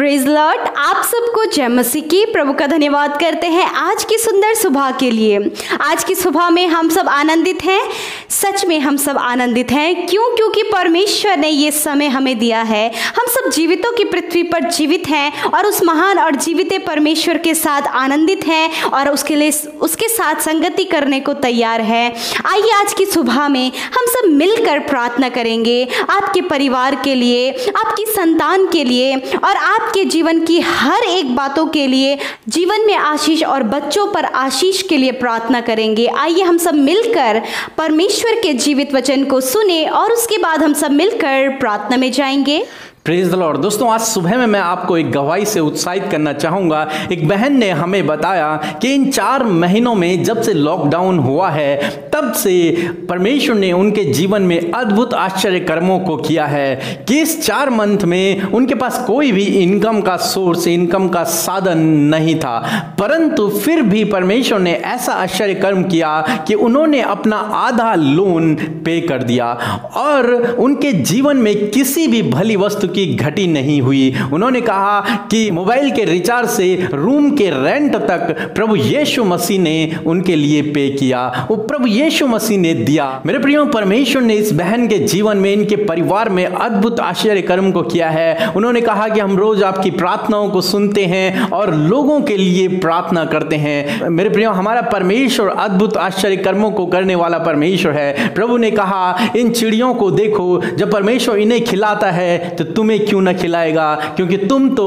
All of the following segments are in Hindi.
Praise Lord. आप सबको जय मसीह की। प्रभु का धन्यवाद करते हैं आज की सुंदर सुबह के लिए। आज की सुबह में हम सब आनंदित हैं, सच में हम सब आनंदित हैं। क्योंकि परमेश्वर ने ये समय हमें दिया है। हम सब जीवितों की पृथ्वी पर जीवित हैं और उस महान और जीवित परमेश्वर के साथ आनंदित हैं और उसके साथ संगति करने को तैयार है। आइए आज की सुबह में हम सब मिलकर प्रार्थना करेंगे आपके परिवार के लिए, आपकी संतान के लिए और आपके जीवन की हर एक बातों के लिए, जीवन में आशीष और बच्चों पर आशीष के लिए प्रार्थना करेंगे। आइए हम सब मिलकर परमेश्वर के जीवित वचन को सुने और उसके बाद हम सब मिलकर प्रार्थना में जाएंगे। Praise the Lord. दोस्तों, आज सुबह में मैं आपको एक गवाही से उत्साहित करना चाहूँगा। एक बहन ने हमें बताया कि इन 4 महीनों में जब से लॉकडाउन हुआ है तब से परमेश्वर ने उनके जीवन में अद्भुत आश्चर्य कर्मों को किया है कि इस 4 मंथ में उनके पास कोई भी इनकम का सोर्स, इनकम का साधन नहीं था, परंतु फिर भी परमेश्वर ने ऐसा आश्चर्य कर्म किया कि उन्होंने अपना आधा लोन पे कर दिया और उनके जीवन में किसी भी भली वस्तु की घटी नहीं हुई। उन्होंने कहा कि मोबाइल के रिचार्ज से रूम के रेंट तक प्रभु यीशु मसीह ने उनके लिए पे किया, वो प्रभु यीशु मसीह ने दिया। मेरे प्रियो, परमेश्वर ने इस बहन के जीवन में, इनके परिवार में अद्भुत आश्चर्य कर्म को किया है। उन्होंने कहा कि हम रोज आपकी प्रार्थनाओं को सुनते हैं और लोगों के लिए प्रार्थना करते हैं। मेरे प्रियो, हमारा परमेश्वर अद्भुत आश्चर्य कर्मों को करने वाला परमेश्वर है। प्रभु ने कहा, इन चिड़ियों को देखो, जब परमेश्वर इन्हें खिलाता है तो तुम्हें क्यों न खिलाएगा, क्योंकि तुम तो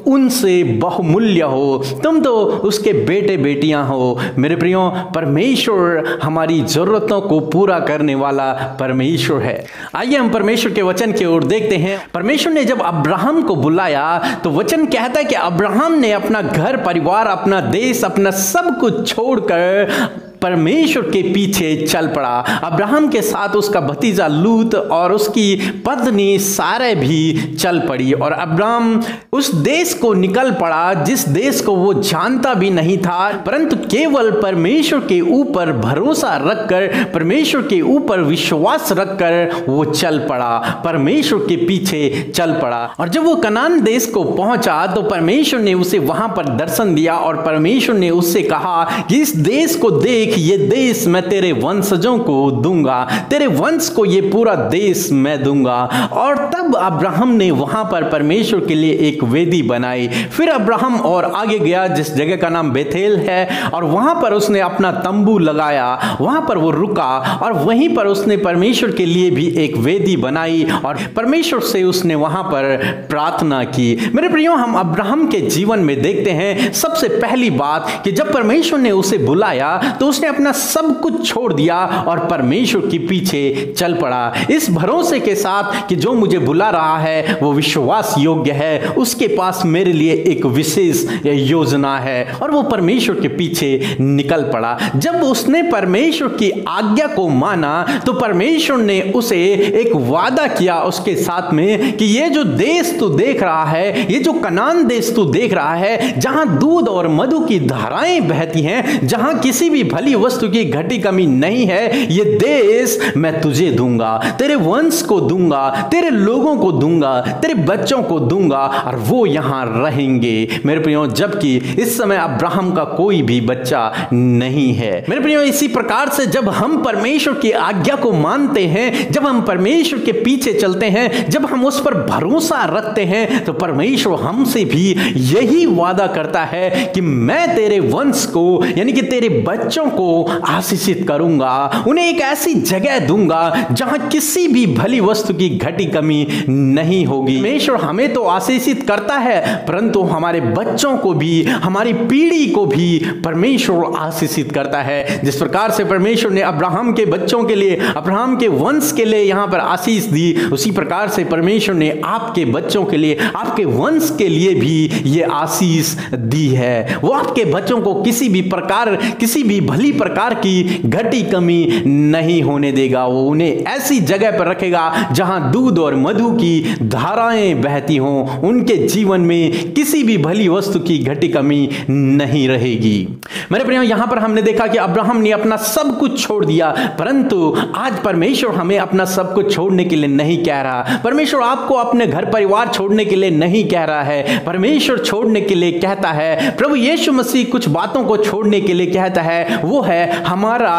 उनसे बहुमूल्य हो, तुम तो उसके बेटे बेटियां हो। मेरे प्रियो, परमेश्वर हमारी जरूरतों को पूरा करने वाला परमेश्वर है। आइए हम परमेश्वर के वचन की ओर देखते हैं। परमेश्वर ने जब अब्राहम को बुलाया तो वचन कहता है कि अब्राहम ने अपना घर परिवार, अपना देश, अपना सब कुछ छोड़कर परमेश्वर के पीछे चल पड़ा। अब्राहम के साथ उसका भतीजा लूत और उसकी पत्नी सारे भी चल पड़ी और अब्राहम उस देश को निकल पड़ा जिस देश को वो जानता भी नहीं था, परंतु केवल परमेश्वर के ऊपर भरोसा रखकर, परमेश्वर के ऊपर विश्वास रखकर वो चल पड़ा, परमेश्वर के पीछे चल पड़ा। और जब वो कनान देश को पहुंचा तो परमेश्वर ने उसे वहां पर दर्शन दिया और परमेश्वर ने उससे कहा कि इस देश को देख, ये देश मैं तेरे वंशजों को दूंगा, तेरे वंश को ये पूरा देश मैं दूंगा। और तब अब्राहम ने वहां पर परमेश्वर के लिए एक वेदी बनाई। फिर अब्राहम और आगे गया जिस जगह का नाम बेथेल है और वहां पर उसने अपना तंबू लगाया, वहां पर वो रुका और वहीं पर उसने परमेश्वर के लिए भी एक वेदी बनाई और परमेश्वर से उसने वहां पर प्रार्थना की। मेरे प्रियो, हम अब्राहम के जीवन में देखते हैं सबसे पहली बात कि जब परमेश्वर ने उसे बुलाया तो उसने अपना सब कुछ छोड़ दिया और परमेश्वर के पीछे चल पड़ा, इस भरोसे के साथ कि जो मुझे बुला रहा है वो विश्वास योग्य है, उसके पास मेरे लिए एक विशेष योजना है। और वो परमेश्वर के पीछे निकल पड़ा। जब उसने परमेश्वर की आज्ञा को माना तो परमेश्वर ने उसे एक वादा किया उसके साथ में कि ये जो देश तू देख रहा है, ये जो कनान देश तू देख रहा है, जहां दूध और मधु की धाराएं बहती हैं, जहां किसी भी भली वस्तु की घटी कमी नहीं है, ये देश मैं तुझे दूंगा, तेरे वंश को दूंगा, तेरे लोगों को दूंगा, तेरे बच्चों को दूंगा और वो यहां रहेंगे। मेरे प्रियो, जबकि इस समय अब्राहम का कोई भी बच्चा नहीं है। मेरे प्रियो, इसी प्रकार से जब हम परमेश्वर की आज्ञा को मानते हैं, जब हम परमेश्वर के पीछे चलते हैं, जब हम उस पर भरोसा रखते हैं तो परमेश्वर हमसे भी यही वादा करता है कि मैं तेरे वंश को, यानी कि तेरे बच्चों को आशीषित करूंगा, उन्हें एक ऐसी जगह दूंगा जहां किसी भी भली वस्तु की घटी कमी नहीं होगी। परमेश्वर हमें तो आशीषित करता है, परंतु हमारे बच्चों को भी, हमारी पीढ़ी को भी परमेश्वर आशीषित करता है। जिस प्रकार से परमेश्वर ने अब्राहम के बच्चों के लिए, अब्राहम के वंश के लिए यहां पर आशीष दी, उसी प्रकार से परमेश्वर ने आपके बच्चों के लिए, आपके वंश के लिए भी यह आशीष दी है। वो आपके बच्चों को किसी भी प्रकार, किसी भी भली प्रकार की घटी कमी नहीं होने देगा। वो उन्हें ऐसी जगह पर रखेगा जहां दूध और मधु की धाराएं बहती हों। उनके जीवन में किसी भी भली वस्तु की घटी कमी नहीं रहेगी। मेरे प्रियो, यहां पर हमने देखा कि अब्राहम ने अपना सब कुछ छोड़ दिया, परंतु आज परमेश्वर हमें अपना सब कुछ छोड़ने के लिए नहीं कह रहा। परमेश्वर आपको अपने घर परिवार छोड़ने के लिए नहीं कह रहा है। परमेश्वर छोड़ने के लिए कहता है, प्रभु यीशु मसीह कुछ बातों को छोड़ने के लिए कहता है। वो है हमारा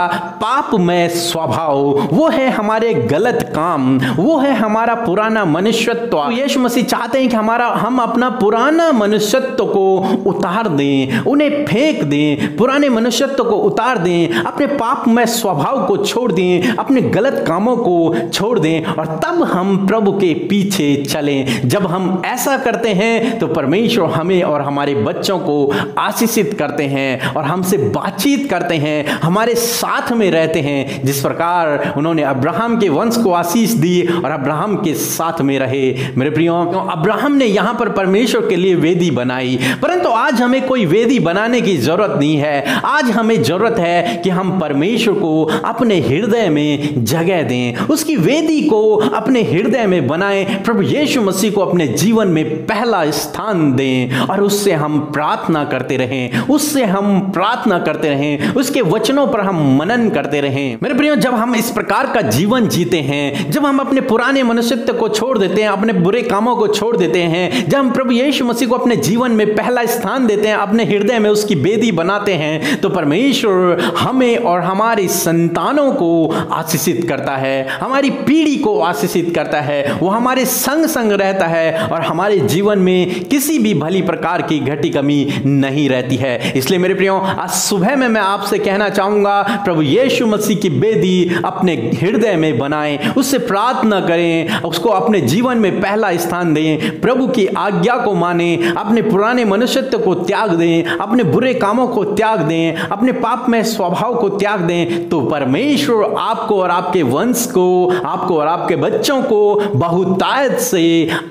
पापमय स्वभाव, वो है हमारे गलत काम, वो है हमारा पुराना मनुष्यत्व। यीशु मसीह चाहते हैं कि हम अपना पुराना मनुष्यत्व को उतार दें, उन्हें फेंक दें, पुराने मनुष्यत्व को उतार दें, अपने पापमय स्वभाव को छोड़ दें, अपने गलत कामों को छोड़ दें और तब हम प्रभु के पीछे चलें। जब हम ऐसा करते हैं तो परमेश्वर हमें और हमारे बच्चों को आशीषित करते हैं और हमसे बातचीत करते हैं, हमारे साथ में रहते हैं, जिस प्रकार उन्होंने अब्राहम के वंश को आशीष दी और अब्राहम के साथ में रहे। मेरे प्रियो, अब्राहम ने यहां पर परमेश्वर के लिए वेदी बनाई, परंतु आज हमें कोई वेदी बनाने की जरूरत नहीं है। आज हमें जरूरत है कि हम परमेश्वर को अपने हृदय में जगह दें, उसकी वेदी को अपने हृदय में बनाएं, प्रभु यीशु मसीह को अपने जीवन में पहला स्थान दें और उससे हम प्रार्थना करते रहें, उससे हम प्रार्थना करते रहें, उसके वचनों पर हम मनन करते रहें। मेरे प्रियो, जब हम इस प्रकार का जीवन जीते हैं, जब हम अपने पुराने मनुष्यत्व को छोड़ देते हैं, अपने बुरे कामों को छोड़ देते हैं, जब हम प्रभु यीशु मसीह को अपने जीवन में पहला स्थान देते हैं, अपने हृदय में उसकी वेदी बनाते हैं, तो परमेश्वर हमें और हमारी संतानों को आशीषित करता है, हमारी पीढ़ी को आशीषित करता है। वो हमारे संग संग रहता है और हमारे जीवन में किसी भी भली प्रकार की घटी कमी नहीं रहती है। इसलिए मेरे प्रियो, आज सुबह में मैं आपसे कहना चाहूंगा, प्रभु यीशु मसीह की वेदी अपने हृदय में बनाएं, उससे प्रार्थना करें, उसको अपने जीवन में पहला स्थान दें, प्रभु की आज्ञा को माने, अपने पुराने मनुष्यत्व को त्याग दें, अपने बुरे कामों को त्याग दें, अपने पाप में स्वभाव को त्याग दें, तो परमेश्वर आपको और आपके वंश को, आपको और आपके बच्चों को बहुतायत से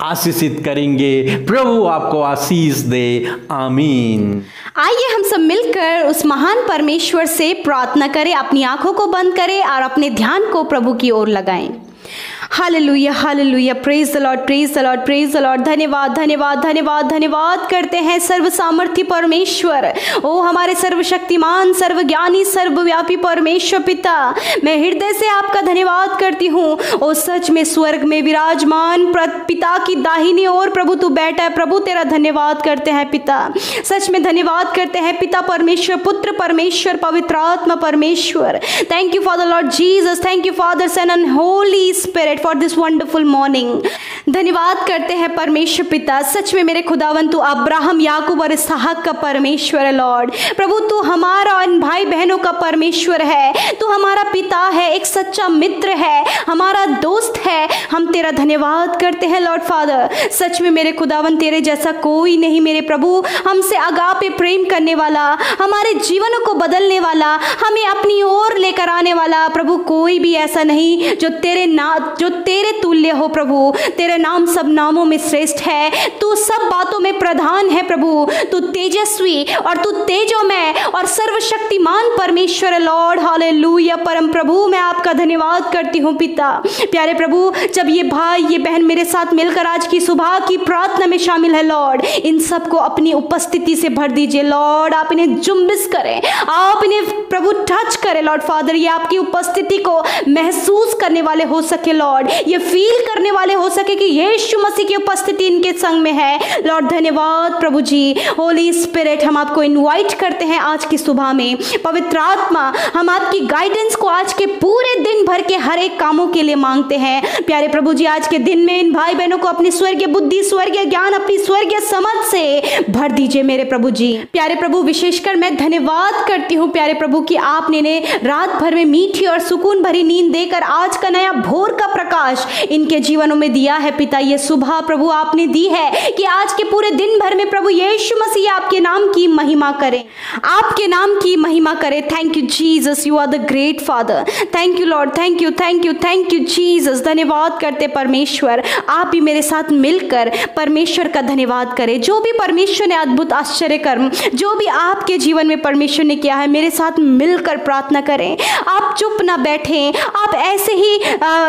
आशीषित करेंगे। प्रभु आपको आशीष दे। आमीन। आइए हम सब मिलकर उस महान परमेश्वर से प्रार्थना करें, अपनी आंखों को बंद करें और अपने ध्यान को प्रभु की ओर लगाएं। Hallelujah, hallelujah, praise the Lord, praise the Lord, praise the Lord. धन्यवाद, धन्यवाद, धन्यवाद, धन्यवाद करते हैं सर्व सामर्थी परमेश्वर, ओ हमारे सर्वशक्तिमान, सर्वज्ञानी, सर्वव्यापी परमेश्वर पिता। मैं हृदय से आपका धन्यवाद करती हूँ। ओ सच में स्वर्ग में विराजमान पिता की दाहिनी ओर प्रभु तू बैठा है। प्रभु तेरा धन्यवाद करते हैं पिता, सच में धन्यवाद करते हैं पिता परमेश्वर, पुत्र परमेश्वर, पवित्र आत्मा परमेश्वर। Thank you father lord Jesus, thank you father son and holy spirit for this wonderful morning. धन्यवाद करते हैं परमेश्वर पिता, सच में मेरे खुदावन तू अब्राहम, याकूब और इसहाक का परमेश्वर है लॉर्ड। प्रभु तू हमारा और भाई बहनों का परमेश्वर है, तू हमारा पिता है, एक सच्चा मित्र है, हमारा दोस्त है। हम तेरा धन्यवाद करते हैं लॉर्ड फादर। सच में मेरे खुदावन तेरे जैसा कोई नहीं मेरे प्रभु, हमसे अगापे प्रेम करने वाला, हमारे जीवनों को बदलने वाला, हमें अपनी ओर लेकर आने वाला प्रभु कोई भी ऐसा नहीं जो तेरे तुल्य हो प्रभु। तेरे नाम सब नामों में श्रेष्ठ है, तू सब बातों में प्रधान है प्रभु। तू तेजस्वी और तू तेजोमय और सर्वशक्तिमान परमेश्वर है लॉर्ड। हालेलुया। परम प्रभु मैं आपका धन्यवाद करती हूँ पिता। प्यारे प्रभु, जब ये भाई ये बहन मेरे साथ मिलकर आज की सुबह की प्रार्थना में शामिल है लॉर्ड, इन सबको अपनी उपस्थिति से भर दीजिए लॉर्ड। आप इन्हें जुम्बिश करें, आप इन्हें प्रभु टच करें लॉर्ड फादर। ये आपकी उपस्थिति को महसूस करने वाले हो सके लॉर्ड, ये फील करने वाले हो सके कि यीशु मसीह की उपस्थिति इनके संग में है लॉर्ड। धन्यवाद प्रभु जी। होली स्पिरिट हम आपको इनवाइट करते हैं आज की सुबह में। पवित्र आत्मा, हम आपकी गाइडेंस को आज के पूरे दिन भर के हर एक कामों के लिए मांगते हैं। प्यारे प्रभु जी, आज के दिन में इन भाई बहनों को अपनी स्वर्गीय बुद्धि, स्वर्गीय ज्ञान, अपनी स्वर्गीय समझ से भर दीजिए मेरे प्रभु जी। प्यारे प्रभु, विशेषकर मैं धन्यवाद करती हूँ प्यारे प्रभु कि आपने रात भर में मीठी और सुकून भरी नींद देकर आज का नया भोर का प्रकाश इनके जीवनों में दिया है है पिता, ये सुबह प्रभु आपने दी है कि आज के पूरे दिन भर में प्रभु यीशु मसीह आपके नाम की महिमा करें, आपके नाम की महिमा करें। Thank you Jesus, you are the great father. Thank you lord, thank you thank you thank you Jesus. धन्यवाद करते परमेश्वर, आप भी मेरे साथ मिलकर परमेश्वर का धन्यवाद करें। जो भी परमेश्वर ने अद्भुत आश्चर्य कर्म, जो भी आपके जीवन में परमेश्वर ने किया है, मेरे साथ मिलकर प्रार्थना करें। आप चुप ना बैठें, आप ऐसे ही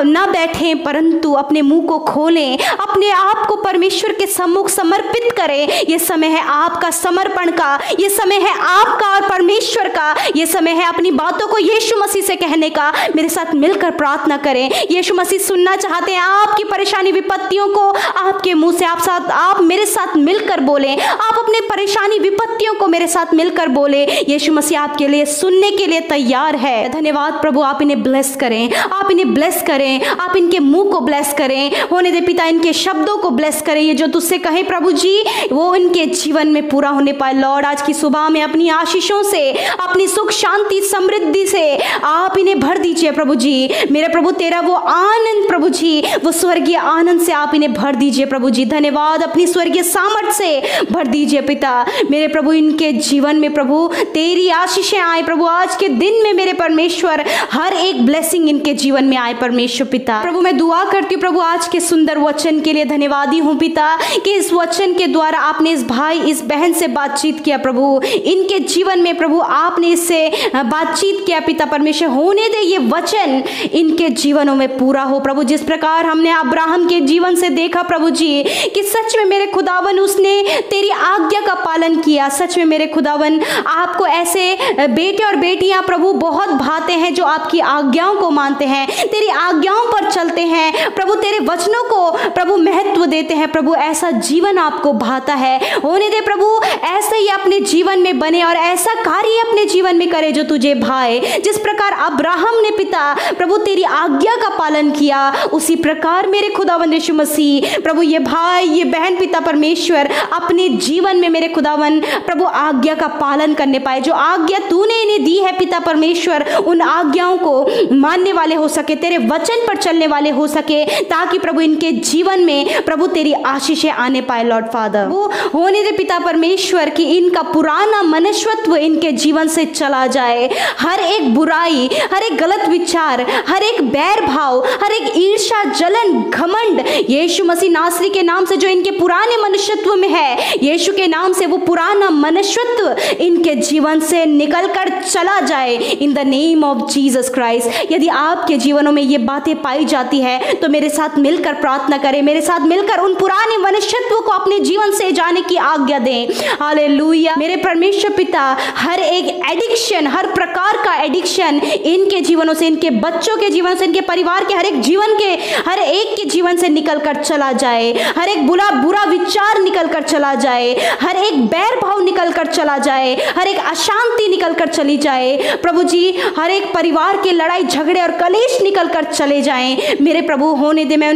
ना बैठें, परंतु अपने मुंह को खोलें, अपने आप को परमेश्वर के सम्मुख समर्पित करें। ये समय है आपका समर्पण का, ये समय है आपका और परमेश्वर का, ये समय है अपनी बातों को यीशु मसीह से कहने का। मेरे साथ मिलकर प्रार्थना करें। यीशु मसीह सुनना चाहते हैं आपकी परेशानी विपत्तियों को, आपके मुंह से आप मेरे साथ मिलकर बोलें। आप अपने परेशानी विपत्तियों को मेरे साथ मिलकर बोले। यीशु मसीह आपके लिए सुनने के लिए तैयार है। धन्यवाद प्रभु, आप इन्हें ब्लेस करें, आप इन्हें ब्लेस करें, आप इनके मुंह को ब्लेस करें। होने दे पिता, इनके शब्दों को ब्लेस करें। ये जो तुझसे कहे प्रभु जी, वो इनके जीवन में पूरा होने पाए। लॉर्ड, आज की सुबह में अपनी आशीषों से, अपनी सुख शांति समृद्धि से आप इन्हें भर दीजिए प्रभु जी। मेरे प्रभु, तेरा वो आनंद प्रभु जी, वो स्वर्गीय आनंद से आप इन्हें भर दीजिए प्रभु जी। धन्यवाद, अपनी स्वर्गीय सामर्थ से भर दीजिए पिता। मेरे प्रभु, इनके जीवन में प्रभु तेरी आशीषें आए प्रभु। आज के दिन में मेरे परमेश्वर हर एक ब्लेसिंग इनके जीवन में आए परमेश्वर पिता। प्रभु, मैं दुआ करती हूँ प्रभु आज के सुंदर वचन के लिए। धन्यवादी हूँ पिता कि इस वचन के द्वारा आपने इस भाई इस बहन से बातचीत किया प्रभु। इनके जीवन में प्रभु आपने इससे बातचीत किया पिता परमेश्वर। होने दे ये वचन इनके जीवनों में पूरा हो प्रभु। जिस प्रकार हमने अब्राहम के जीवन से देखा प्रभु जी कि सच में मेरे खुदावन उसने तेरी आज्ञा का पालन किया। सच में मेरे खुदावन आपको ऐसे बेटे और बेटियां प्रभु बहुत भाते हैं जो आपकी आज्ञाओं को मानते हैं, तेरी आज्ञाओं पर चलते हैं प्रभु, तेरे वचनों को प्रभु महत्व देते हैं प्रभु। ऐसा जीवन आपको भाता है। होने दे प्रभु ऐसा ही अपने जीवन में बने और ऐसा कार्य अपने जीवन में करे जो तुझे भाए। जिस प्रकार अब्राहम ने पिता प्रभु तेरी आज्ञा का पालन किया, उसी प्रकार मेरे खुदावन यीशु मसीह प्रभु ये भाई ये बहन पिता परमेश्वर अपने जीवन में मेरे खुदावन प्रभु आज्ञा का पालन करने पाए। जो आज्ञा तूने इन्हें दी है पिता परमेश्वर, उन आज्ञाओं को मानने वाले हो सके, तेरे वचन पर चलने वाले हो सके, ताकि प्रभु इनके जीवन में प्रभु तेरी आशीषें आने पाए लॉर्ड फादर। वो होने दे पिता परमेश्वर कि इनका पुराना मनुष्यत्व इनके जीवन से चला जाए। हर एक बुराई, हर एक गलत विचार, हर एक बैर भाव, हर एक ईर्ष्या जलन घमंड यीशु मसीह नासरी के नाम से जो इनके पुराने मनुष्यत्व में है, यीशु के नाम से वो पुराना मनुष्यत्व इनके जीवन से निकलकर चला जाए in the name of Jesus Christ. यदि आपके जीवनों में ये बातें पाई जाती है तो मेरे साथ मिलकर प्रार्थना करें, मेरे साथ मिलकर उन पुराने मनुष्यत्व को अपने जीवन से जाने की आज्ञा दें। हालेलुया। मेरे परमेश्वर पिता, हर एक एडिक्शन, हर प्रकार का एडिक्शन इनके जीवनों से, इनके बच्चों के जीवन से, इनके परिवार के हर एक जीवन के हर एक के जीवन से निकलकर चला जाए। हर एक बुरा विचार निकलकर चला जाए, हर एक बैर भाव निकलकर चला जाए, हर एक अशांति निकलकर चली जाए प्रभु जी। हर एक परिवार के लड़ाई झगड़े और कलेश निकलकर चले जाएं मेरे प्रभु। होने दे, मैं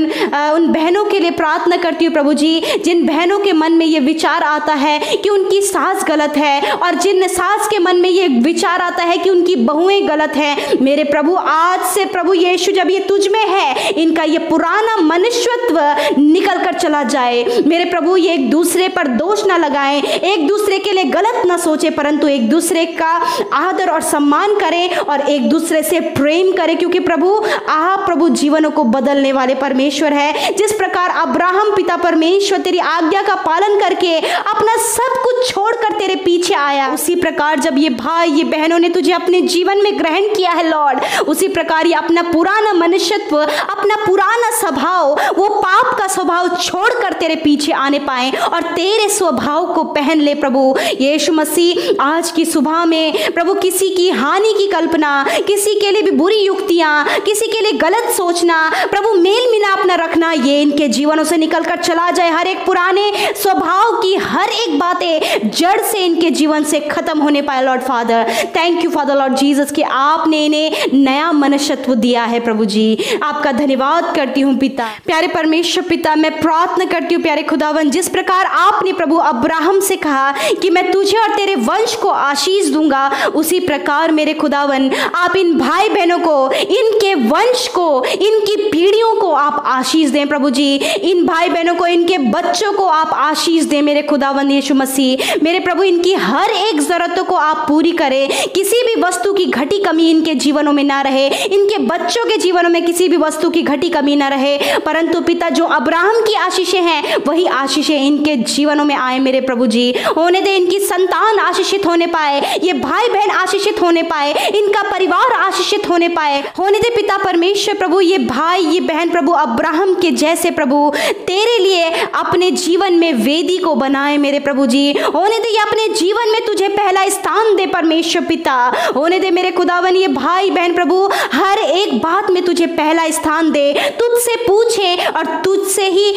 उन बहनों के लिए प्रार्थना करती हूँ प्रभु जी, जिन बहनों के मन में ये विचार आता है कि उनकी सास गलत है, और जिन सास के मन में ये विचार आता है कि उनकी बहुएं गलत हैं, मेरे प्रभु आज से प्रभु यीशु जब ये तुझ में है, इनका ये पुराना मनुष्यत्व निकल कर चला जाए मेरे प्रभु। ये एक दूसरे पर दोष ना लगाएं, एक दूसरे के लिए गलत ना सोचे, परंतु एक दूसरे का आदर और सम्मान करें और एक दूसरे से प्रेम करें, क्योंकि प्रभु आप प्रभु जीवनों को बदलने वाले परमेश्वर है। जिस प्रकार अब्राहम पिता परमेश्वर तेरी आज्ञा का पालन करके अपना सब कुछ छोड़कर तेरे पीछे आया, उसी प्रकार जब ये भाई ये बहनों ने तुझे अपने जीवन में ग्रहण किया है लॉर्ड, उसी प्रकार ये अपना पुराना मनुष्यत्व, अपना पुराना स्वभाव, वो पाप का स्वभाव छोड़कर तेरे पीछे आने पाए और तेरे स्वभाव को पहन ले प्रभु यीशु मसीह। आज की सुबह में प्रभु किसी की हानि की कल्पना, किसी के लिए भी बुरी युक्तियां, किसी के लिए गलत सोचना प्रभु, मेल मिलाप न रखना, ये इनके जीवनों से निकलकर चला जाए। हर एक पुराने स्वभाव की हर एक बातें जड़ से इनके जीवन से खत्म होने पाए Lord father. Thank you father lord Jesus कि आपने इन्हें नया मनुष्यत्व दिया है प्रभु जी। आपका धन्यवाद करती हूँ पिता। प्यारे परमेश्वर पिता, मैं प्रार्थना करती हूँ प्यारे खुदावन, जिस प्रकार आपने प्रभु अब्राहम से कहा कि मैं तुझे और तेरे वंश को आशीष दूंगा, उसी प्रकार मेरे खुदावन आप इन भाई बहनों को, इनके वंश को, इनकी पीढ़ियों को आप आशीष दें प्रभु जी। इन भाई बहनों को, इनके बच्चों को आप आशीष दें मेरे खुदावंद यीशु मसीह। मेरे प्रभु इनकी हर एक जरूरतों को आप पूरी करें, किसी भी वस्तु की घटी कमी इनके जीवनों में ना रहे, इनके बच्चों के जीवनों में किसी भी वस्तु की घटी कमी ना रहे, परंतु पिता जो अब्राहम की आशीषें हैं वही आशीषें इनके जीवनों में आए मेरे प्रभु जी। होने दे इनकी संतान आशीषित होने पाए, ये भाई बहन आशीषित होने पाए, इनका परिवार आशीषित होने पाए। होने दे पिता परमेश्वर प्रभु ये भाई ये बहन प्रभु अब्राहम के जैसे प्रभु तेरे लिए अपने जीवन में वेदी को बनाए मेरे प्रभु जी। होने दे ये अपने जीवन में तुझे पहला स्थान दे परमेश्वर पिता। होने दे मेरे खुदावन ये भाई बहन प्रभु हर एक बात में तुझे पहला स्थान दे, तुझसे पूछे और तुझसे ही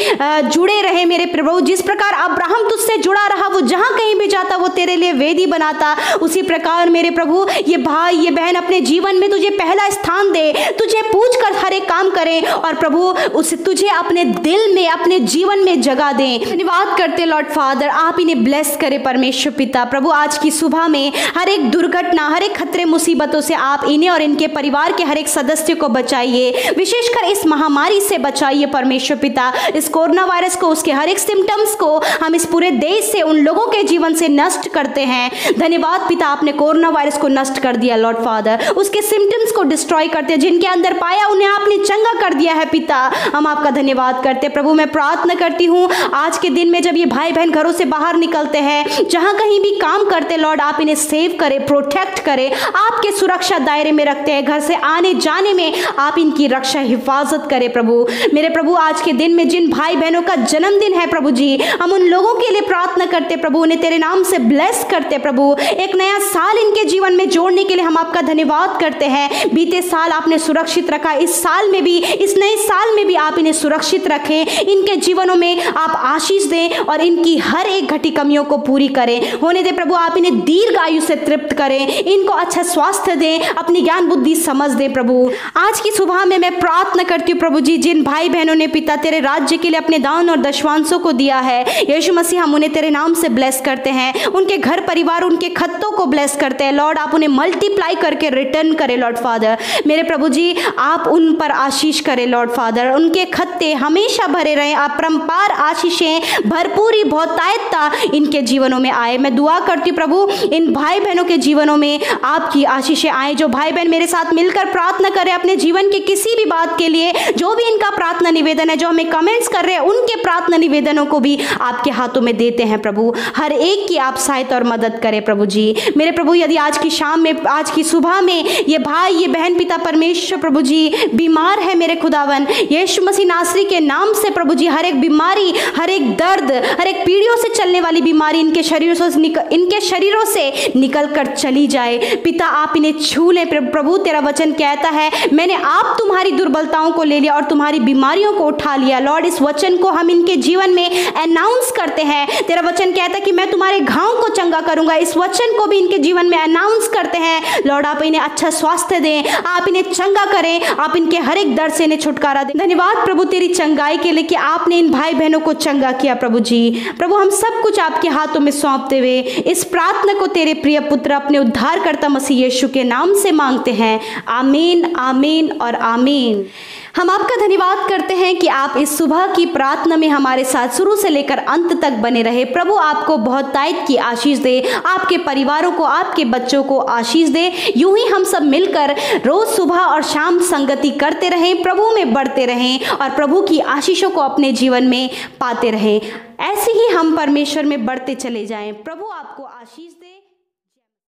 जुड़े रहे मेरे प्रभु। जिस प्रकार अब्राहम तुझसे जुड़ा रहा, वो जहां कहीं भी जाता वो तेरे लिए वेदी बनाता, उसी प्रकार मेरे प्रभु ये भाई ये बहन अपने जीवन में तुझे पहला स्थान दे, तुझे पूछ कर हर एक काम करें और प्रभु उसे तुझे अपने दिल में अपने जीवन में जगह दें। धन्यवाद करते लॉर्ड फादर, आप इन्हें ब्लेस करें परमेश्वर पिता। प्रभु आज की सुबह में हर एक दुर्घटना, हर एक खतरे मुसीबतों से आप इन्हें और इनके परिवार के हर एक सदस्य को बचाइए, विशेषकर इस महामारी से बचाइए परमेश्वर पिता। इस कोरोना वायरस को, उसके हर एक सिम्टम्स को हम इस पूरे देश से, उन लोगों के जीवन से नष्ट करते हैं। धन्यवाद पिता, आपने कोरोना वायरस को नष्ट कर दिया लॉर्ड फादर, उसके सिम्टम्स को डिस्ट्रॉय करते, जिनके अंदर पाया उन्हें आपने चंगा कर दिया है पिता। हम आपका धन्यवाद करते प्रभु। मैं प्रार्थना करती हूँ आज के दिन में जब ये भाई बहन घरों से बाहर निकलते हैं, जहां कहीं भी काम करते लॉर्ड, आप इन्हें सेव करें, प्रोटेक्ट करें, आपके सुरक्षा दायरे में रखते हैं। घर से आने जाने में आप इनकी रक्षा हिफाजत करें प्रभु। मेरे प्रभु आज के दिन में जिन भाई बहनों का जन्मदिन है प्रभु जी, हम उन लोगों के लिए प्रार्थना करते प्रभु, उन्हें तेरे नाम से ब्लेस करते प्रभु। एक नया साल इनके जीवन में जोड़ने के लिए हम आपका धन्यवाद करते हैं। बीते साल आपने सुरक्षित रखा, इस साल में भी, इस नए साल में भी आप इन्हें सुरक्षित रखें, इनके जीवनों में आप आशीष दें और इनकी हर एक घटी कमियों को पूरी करें। होने दे प्रभु आप इन्हें दीर्घ आयु से तृप्त करें, इनको अच्छा स्वास्थ्य दें, अपनी ज्ञान बुद्धि समझ दें प्रभु। आज की सुबह में मैं प्रार्थना करती हूँ प्रभु जी, जिन भाई बहनों ने पिता तेरे राज्य के लिए अपने दान और दशवांशों को दिया है, यीशु मसीह हम उन्हें तेरे नाम से ब्लेस करते हैं, उनके घर परिवार उनके खत्तों को ब्लेस करते हैं लॉर्ड। आप उन्हें मल्टीप्लाई करके रिटर्न करें लॉर्ड फादर। मेरे प्रभु जी आप उन पर आशीष करें लॉर्ड फादर, उनके खत्ते हमेशा भरे रहें, अपरंपार आशीषें, भरपूरी बहुतायतता इनके जीवनों में आए। मैं दुआ करती हूँ प्रभु इन भाई बहनों के जीवनों में आपकी आशीषें आए। जो भाई बहन मेरे साथ मिलकर प्रार्थना करें अपने जीवन के किसी भी बात के लिए, जो भी इनका प्रार्थना निवेदन है, जो हमें कमेंट्स कर रहे हैं, उनके प्रार्थना निवेदनों को भी आपके हाथों में देते हैं प्रभु। हर एक की आप सहायता और मदद करें प्रभु जी। मेरे प्रभु यदि आज की शाम में, आज की सुबह में ये भाई ये बहन पिता परमेश्वर प्रभु जी बीमार है मेरे खुदावन, यीशु मसीह नासरी के नाम से प्रभु जी हर एक बीमारी, हर एक दर्द, हर एक पीढ़ियों से चलने वाली बीमारी इनके शरीरों से निकल कर चली जाए पिता। आप इन्हें छू लें प्रभु। तेरा वचन कहता है मैंने आप तुम्हारी दुर्बलताओं को ले लिया और तुम्हारी बीमारियों को उठा लिया लॉर्ड। इस वचन को हम इनके जीवन में अनाउंस करते हैं। तेरा वचन कहता है कि मैं तुम्हारे घाव को चंगा करूंगा, इस वचन को भी इनके जीवन में अनाउंस करते हैं लॉर्ड। आप इन्हें अच्छा स्वास्थ्य दें, आप इन्हें चंगा करें, आप इनके हर एक दर्द से इन्हें छुटकारा दें। धन्यवाद प्रभु तेरी चंगाई के लिए कि आपने इन भाई बहनों को चंगा किया प्रभु जी। प्रभु हम सब कुछ आपके हाथों में सौंपते हुए इस प्रार्थना को तेरे प्रिय पुत्र अपने उद्धारकर्ता मसीह यीशु के नाम से मांगते हैं। आमीन, आमीन और आमीन। हम आपका धन्यवाद करते हैं कि आप इस सुबह की प्रार्थना में हमारे साथ शुरू से लेकर अंत तक बने रहे। प्रभु आपको बहुत तायत की आशीष दे, आपके परिवारों को, आपके बच्चों को आशीष दे। यूं ही हम सब मिलकर रोज सुबह और शाम संगति करते रहें, प्रभु में बढ़ते रहें और प्रभु की आशीषों को अपने जीवन में पाते रहें। ऐसे ही हम परमेश्वर में बढ़ते चले जाएं। प्रभु आपको आशीष दे।